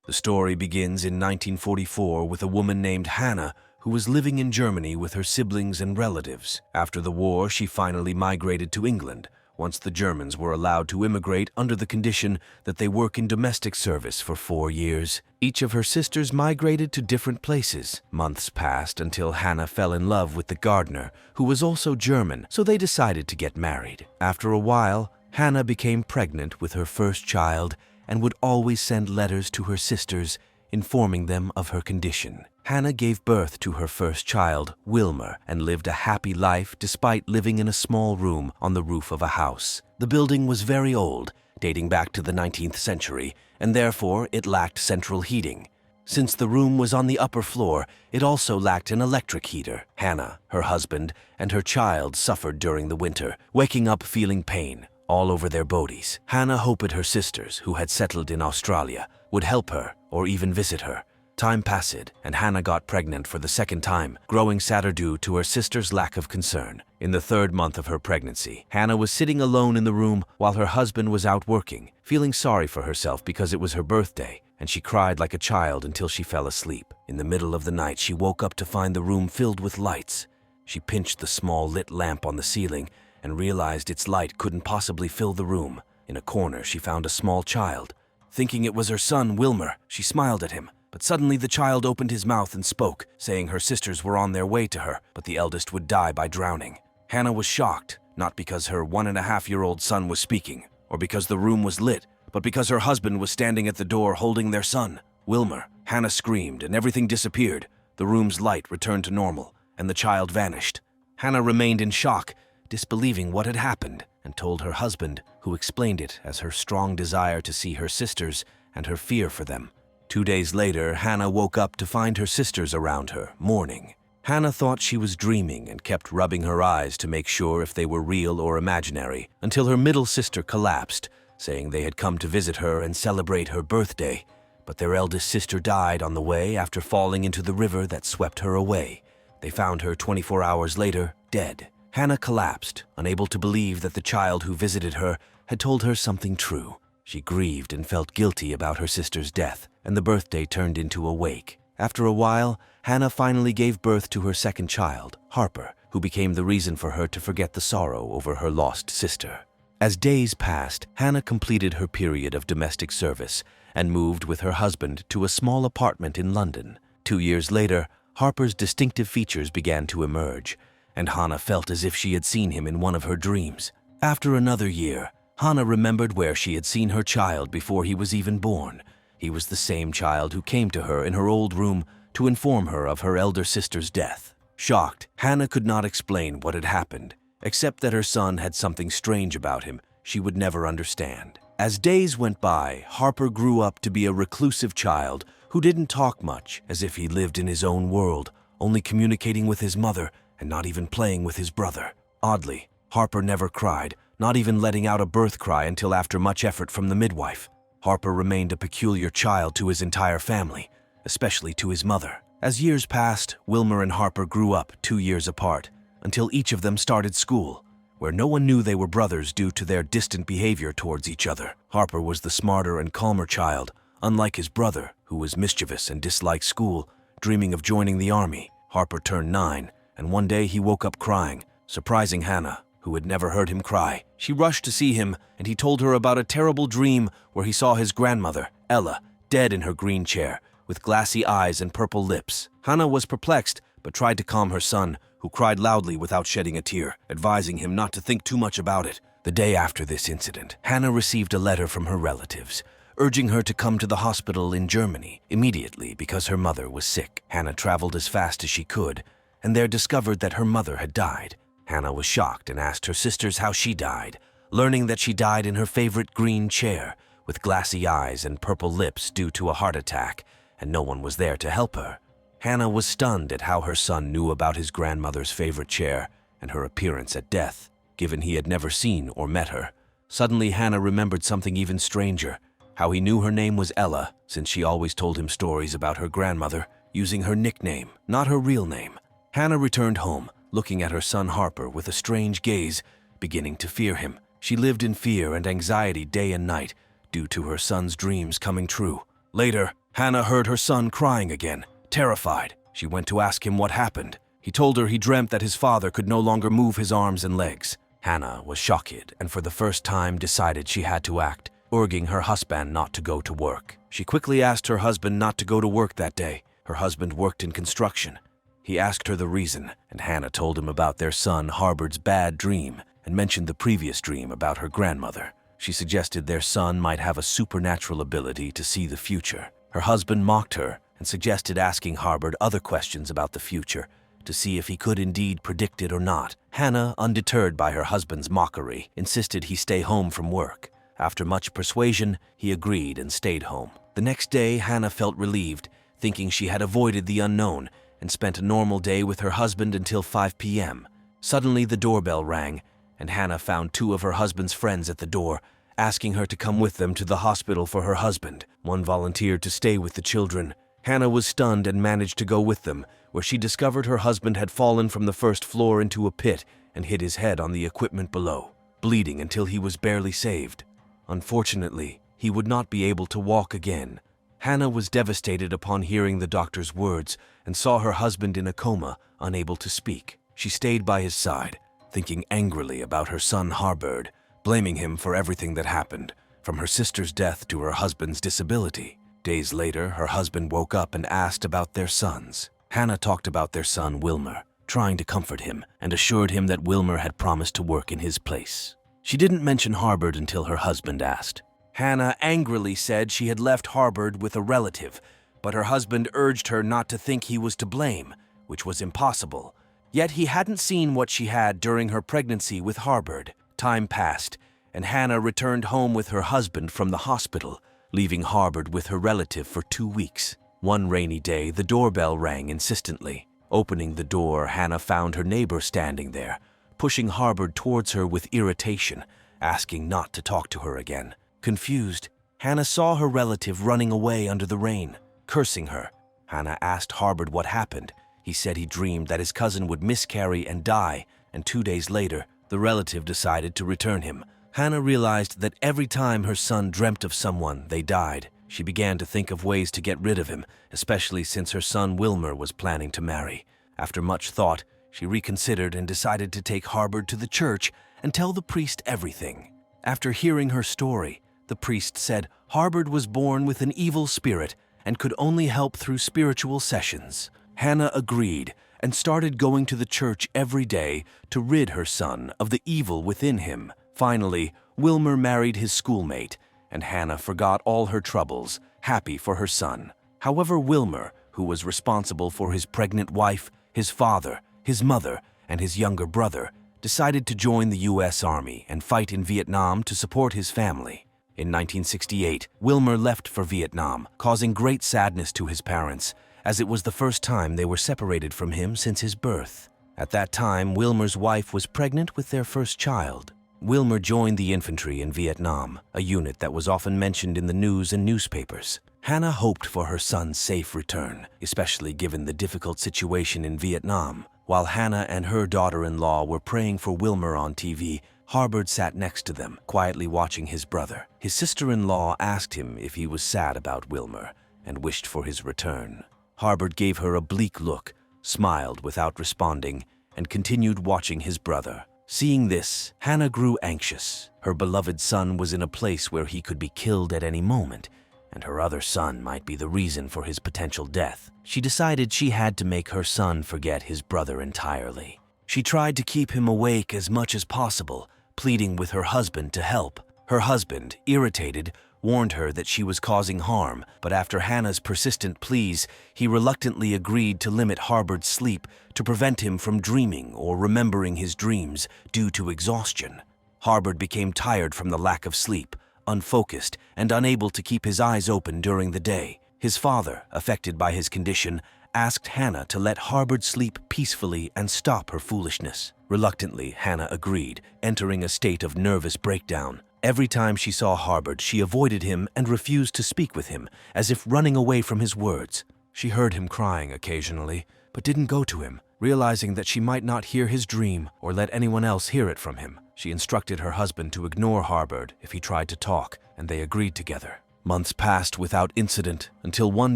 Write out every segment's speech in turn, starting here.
The story begins in 1944 with a woman named Hannah who was living in Germany with her siblings and relatives. After the war, she finally migrated to England, once the Germans were allowed to immigrate under the condition that they work in domestic service for 4 years. Each of her sisters migrated to different places. Months passed until Hannah fell in love with the gardener, who was also German, so they decided to get married. After a while, Hannah became pregnant with her first child and would always send letters to her sisters, informing them of her condition. Hannah gave birth to her first child, Wilmer, and lived a happy life despite living in a small room on the roof of a house. The building was very old, dating back to the 19th century, and therefore it lacked central heating. Since the room was on the upper floor, it also lacked an electric heater. Hannah, her husband, and her child suffered during the winter, waking up feeling pain all over their bodies. Hannah hoped her sisters, who had settled in Australia, would help her or even visit her. Time passed, and Hannah got pregnant for the second time, growing sadder due to her sister's lack of concern. In the 3rd month of her pregnancy, Hannah was sitting alone in the room while her husband was out working, feeling sorry for herself because it was her birthday, and she cried like a child until she fell asleep. In the middle of the night, she woke up to find the room filled with lights. She pinched the small lit lamp on the ceiling and realized its light couldn't possibly fill the room. In a corner, she found a small child. Thinking it was her son, Wilmer, she smiled at him. But suddenly the child opened his mouth and spoke, saying her sisters were on their way to her, but the eldest would die by drowning. Hannah was shocked, not because her 1.5-year-old son was speaking, or because the room was lit, but because her husband was standing at the door holding their son, Wilmer. Hannah screamed and everything disappeared. The room's light returned to normal, and the child vanished. Hannah remained in shock, disbelieving what had happened, and told her husband, who explained it as her strong desire to see her sisters and her fear for them. 2 days later, Hannah woke up to find her sisters around her, mourning. Hannah thought she was dreaming and kept rubbing her eyes to make sure if they were real or imaginary, until her middle sister collapsed, saying they had come to visit her and celebrate her birthday, but their eldest sister died on the way after falling into the river that swept her away. They found her 24 hours later, dead. Hannah collapsed, unable to believe that the child who visited her had told her something true. She grieved and felt guilty about her sister's death, and the birthday turned into a wake. After a while, Hannah finally gave birth to her second child, Harper, who became the reason for her to forget the sorrow over her lost sister. As days passed, Hannah completed her period of domestic service and moved with her husband to a small apartment in London. 2 years later, Harper's distinctive features began to emerge, and Hannah felt as if she had seen him in one of her dreams. After another year, Hannah remembered where she had seen her child before he was even born. He was the same child who came to her in her old room to inform her of her elder sister's death. Shocked, Hannah could not explain what had happened, except that her son had something strange about him she would never understand. As days went by, Harper grew up to be a reclusive child who didn't talk much, as if he lived in his own world, only communicating with his mother and not even playing with his brother. Oddly, Harper never cried, not even letting out a birth cry until after much effort from the midwife. Harper remained a peculiar child to his entire family, especially to his mother. As years passed, Wilmer and Harper grew up 2 years apart, until each of them started school, where no one knew they were brothers due to their distant behavior towards each other. Harper was the smarter and calmer child, unlike his brother, who was mischievous and disliked school, dreaming of joining the army. Harper turned 9, and one day he woke up crying, surprising Hannah, who had never heard him cry. She rushed to see him, and he told her about a terrible dream where he saw his grandmother, Ella, dead in her green chair, with glassy eyes and purple lips. Hannah was perplexed, but tried to calm her son, who cried loudly without shedding a tear, advising him not to think too much about it. The day after this incident, Hannah received a letter from her relatives, urging her to come to the hospital in Germany immediately because her mother was sick. Hannah traveled as fast as she could, and there discovered that her mother had died. Hannah was shocked and asked her sisters how she died, learning that she died in her favorite green chair, with glassy eyes and purple lips due to a heart attack, and no one was there to help her. Hannah was stunned at how her son knew about his grandmother's favorite chair and her appearance at death, given he had never seen or met her. Suddenly, Hannah remembered something even stranger, how he knew her name was Ella, since she always told him stories about her grandmother, using her nickname, not her real name. Hannah returned home, looking at her son Harper with a strange gaze, beginning to fear him. She lived in fear and anxiety day and night due to her son's dreams coming true. Later, Hannah heard her son crying again. Terrified, she went to ask him what happened. He told her he dreamt that his father could no longer move his arms and legs. Hannah was shocked and for the first time decided she had to act, urging her husband not to go to work. She quickly asked her husband not to go to work that day. Her husband worked in construction. He asked her the reason, and Hannah told him about their son Harbord's bad dream and mentioned the previous dream about her grandmother. She suggested their son might have a supernatural ability to see the future. Her husband mocked her and suggested asking Harbord other questions about the future to see if he could indeed predict it or not. Hannah, undeterred by her husband's mockery, insisted he stay home from work. After much persuasion, he agreed and stayed home. The next day, Hannah felt relieved, thinking she had avoided the unknown, and spent a normal day with her husband until 5 p.m. Suddenly, the doorbell rang, and Hannah found two of her husband's friends at the door, asking her to come with them to the hospital for her husband. One volunteered to stay with the children. Hannah was stunned and managed to go with them, where she discovered her husband had fallen from the first floor into a pit and hit his head on the equipment below, bleeding until he was barely saved. Unfortunately, he would not be able to walk again. Hannah was devastated upon hearing the doctor's words and saw her husband in a coma, unable to speak. She stayed by his side, thinking angrily about her son Harbord, blaming him for everything that happened, from her sister's death to her husband's disability. Days later, her husband woke up and asked about their sons. Hannah talked about their son Wilmer, trying to comfort him, and assured him that Wilmer had promised to work in his place. She didn't mention Harbord until her husband asked. Hannah angrily said she had left Harbord with a relative, but her husband urged her not to think he was to blame, which was impossible. Yet he hadn't seen what she had during her pregnancy with Harbord. Time passed, and Hannah returned home with her husband from the hospital, leaving Harbord with her relative for 2 weeks. One rainy day, the doorbell rang insistently. Opening the door, Hannah found her neighbor standing there, pushing Harbord towards her with irritation, asking not to talk to her again. Confused, Hannah saw her relative running away under the rain, cursing her. Hannah asked Harbord what happened. He said he dreamed that his cousin would miscarry and die, and 2 days later, the relative decided to return him. Hannah realized that every time her son dreamt of someone, they died. She began to think of ways to get rid of him, especially since her son Wilmer was planning to marry. After much thought, she reconsidered and decided to take Harbord to the church and tell the priest everything. After hearing her story, the priest said Harbord was born with an evil spirit and could only help through spiritual sessions. Hannah agreed and started going to the church every day to rid her son of the evil within him. Finally, Wilmer married his schoolmate, and Hannah forgot all her troubles, happy for her son. However, Wilmer, who was responsible for his pregnant wife, his father, his mother, and his younger brother, decided to join the U.S. Army and fight in Vietnam to support his family. In 1968, Wilmer left for Vietnam, causing great sadness to his parents, as it was the first time they were separated from him since his birth. At that time, Wilmer's wife was pregnant with their first child. Wilmer joined the infantry in Vietnam, a unit that was often mentioned in the news and newspapers. Hannah hoped for her son's safe return, especially given the difficult situation in Vietnam. While Hannah and her daughter-in-law were praying for Wilmer on TV, Harbord sat next to them, quietly watching his brother. His sister-in-law asked him if he was sad about Wilmer and wished for his return. Harbord gave her a bleak look, smiled without responding, and continued watching his brother. Seeing this, Hannah grew anxious. Her beloved son was in a place where he could be killed at any moment, and her other son might be the reason for his potential death. She decided she had to make her son forget his brother entirely. She tried to keep him awake as much as possible, pleading with her husband to help. Her husband, irritated, warned her that she was causing harm, but after Hannah's persistent pleas, he reluctantly agreed to limit Harbord's sleep to prevent him from dreaming or remembering his dreams due to exhaustion. Harbord became tired from the lack of sleep, unfocused, and unable to keep his eyes open during the day. His father, affected by his condition, asked Hannah to let Harbord sleep peacefully and stop her foolishness. Reluctantly, Hannah agreed, entering a state of nervous breakdown. Every time she saw Harbord, she avoided him and refused to speak with him, as if running away from his words. She heard him crying occasionally, but didn't go to him. Realizing that she might not hear his dream or let anyone else hear it from him, she instructed her husband to ignore Harbord if he tried to talk, and they agreed together. Months passed without incident until one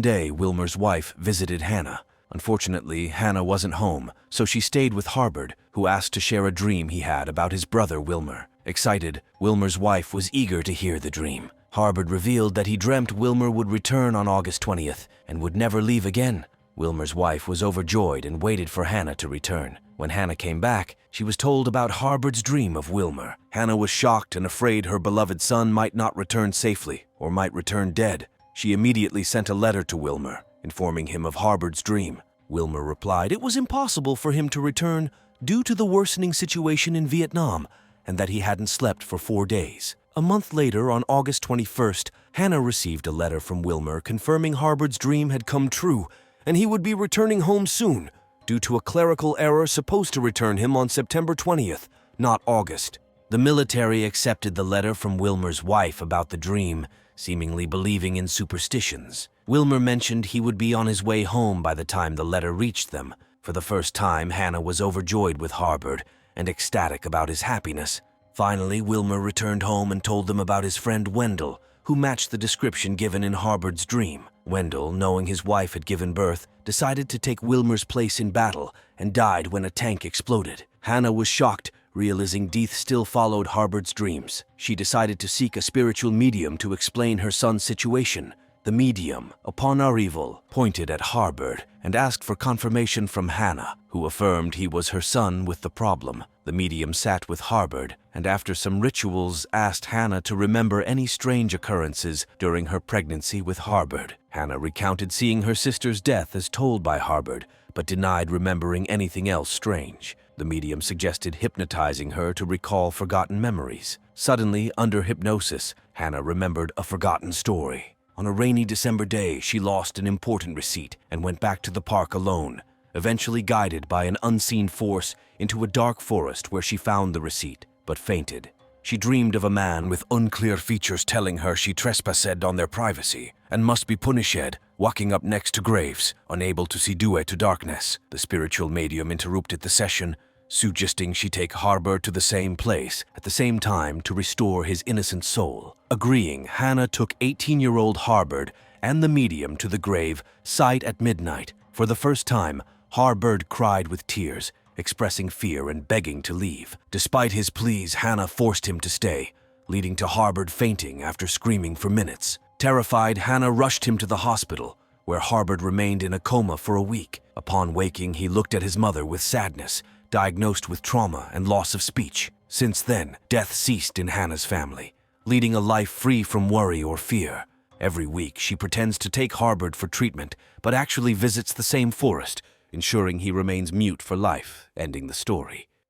day Wilmer's wife visited Hannah. Unfortunately, Hannah wasn't home, so she stayed with Harbord, who asked to share a dream he had about his brother Wilmer. Excited, Wilmer's wife was eager to hear the dream. Harbord revealed that he dreamt Wilmer would return on August 20th and would never leave again. Wilmer's wife was overjoyed and waited for Hannah to return. When Hannah came back, she was told about Harbord's dream of Wilmer. Hannah was shocked and afraid her beloved son might not return safely or might return dead. She immediately sent a letter to Wilmer, informing him of Harbord's dream. Wilmer replied it was impossible for him to return due to the worsening situation in Vietnam and that he hadn't slept for 4 days. A month later, on August 21st, Hannah received a letter from Wilmer confirming Harbord's dream had come true and he would be returning home soon, due to a clerical error supposed to return him on September 20th, not August. The military accepted the letter from Wilmer's wife about the dream, seemingly believing in superstitions. Wilmer mentioned he would be on his way home by the time the letter reached them. For the first time, Hannah was overjoyed with Harbord and ecstatic about his happiness. Finally, Wilmer returned home and told them about his friend Wendell, who matched the description given in Harbord's dream. Wendell, knowing his wife had given birth, decided to take Wilmer's place in battle and died when a tank exploded. Hannah was shocked, realizing death still followed Harbord's dreams. She decided to seek a spiritual medium to explain her son's situation. The medium, upon arrival, pointed at Harbord and asked for confirmation from Hannah, who affirmed he was her son with the problem. The medium sat with Harbord and after some rituals asked Hannah to remember any strange occurrences during her pregnancy with Harbord. Hannah recounted seeing her sister's death as told by Harbord, but denied remembering anything else strange. The medium suggested hypnotizing her to recall forgotten memories. Suddenly, under hypnosis, Hannah remembered a forgotten story. On a rainy December day, she lost an important receipt and went back to the park alone, eventually guided by an unseen force into a dark forest where she found the receipt, but fainted. She dreamed of a man with unclear features telling her she trespassed on their privacy and must be punished, walking up next to graves, unable to see due to darkness. The spiritual medium interrupted the session, suggesting she take Harbord to the same place at the same time to restore his innocent soul. Agreeing, Hannah took 18-year-old Harbord and the medium to the grave site at midnight. For the first time, Harbord cried with tears, expressing fear and begging to leave. Despite his pleas, Hannah forced him to stay, leading to Harbord fainting after screaming for minutes. Terrified, Hannah rushed him to the hospital, where Harbord remained in a coma for a week. Upon waking, he looked at his mother with sadness, diagnosed with trauma and loss of speech. Since then, death ceased in Hannah's family, leading a life free from worry or fear. Every week, she pretends to take Harbord for treatment, but actually visits the same forest, ensuring he remains mute for life, ending the story.